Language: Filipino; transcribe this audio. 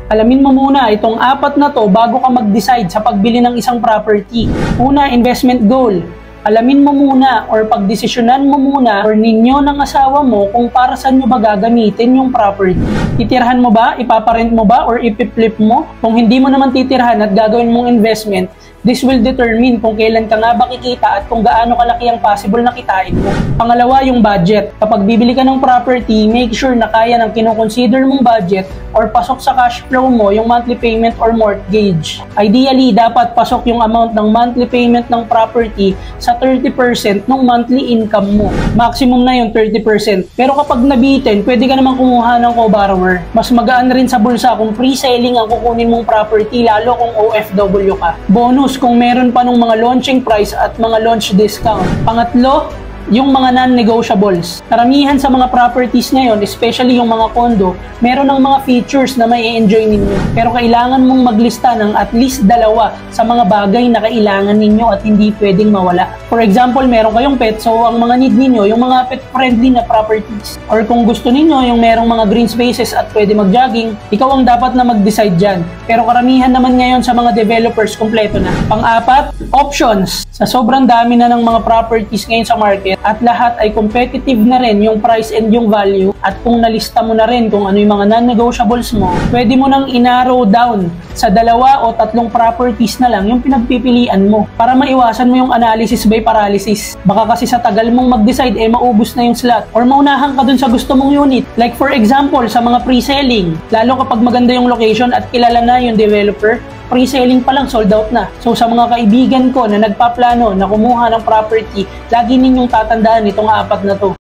Alamin mo muna itong apat na to bago ka mag-decide sa pagbili ng isang property. Una, investment goal. Alamin mo muna or pagdesisyonan mo muna or ninyo ng asawa mo kung para saan nyo ba gagamitin yung property. Titirhan mo ba, ipaparent mo ba, or ipiflip mo? Kung hindi mo naman titirhan at gagawin mong investment, this will determine kung kailan ka nga ba kikita at kung gaano kalaki ang possible na kitain mo. Pangalawa, yung budget. Kapag bibili ka ng property, make sure na kaya ng kinoconsider mong budget or pasok sa cash flow mo yung monthly payment or mortgage. Ideally, dapat pasok yung amount ng monthly payment ng property sa 30% ng monthly income mo. Maximum na yung 30%. Pero kapag nabitin, pwede ka naman kumuha ng co-borrower. Mas magaan rin sa bulsa kung pre-selling ang kukunin mong property, lalo kung OFW ka. Bonus kung meron pa ng mga launching price at mga launch discount. Pangatlo, yung mga non-negotiables. Karamihan sa mga properties ngayon, especially yung mga condo, meron ng mga features na may enjoy ninyo. Pero kailangan mong maglista ng at least dalawa sa mga bagay na kailangan ninyo at hindi pwedeng mawala. For example, meron kayong pet, so ang mga need ninyo, yung mga pet-friendly na properties. Or kung gusto ninyo, yung merong mga green spaces at pwede mag-jogging, ikaw ang dapat na mag-decide dyan. Pero karamihan naman ngayon sa mga developers, kompleto na. Pang-apat, options. Sa sobrang dami na ng mga properties ngayon sa market, at lahat ay competitive na rin yung price and yung value, at kung nalista mo na rin kung ano yung mga non-negotiables mo, pwede mo nang i-narrow down sa 2 o 3 properties na lang yung pinagpipilian mo para maiwasan mo yung analysis by paralysis. Baka kasi sa tagal mong mag-decide maubos na yung slot or maunahan ka dun sa gusto mong unit. Like for example, sa mga pre-selling, lalo kapag maganda yung location at kilala na yung developer, pre-selling pa lang sold out na. So sa mga kaibigan ko na nagpaplano na kumuha ng property, lagi ninyong tatandaan itong apat na to.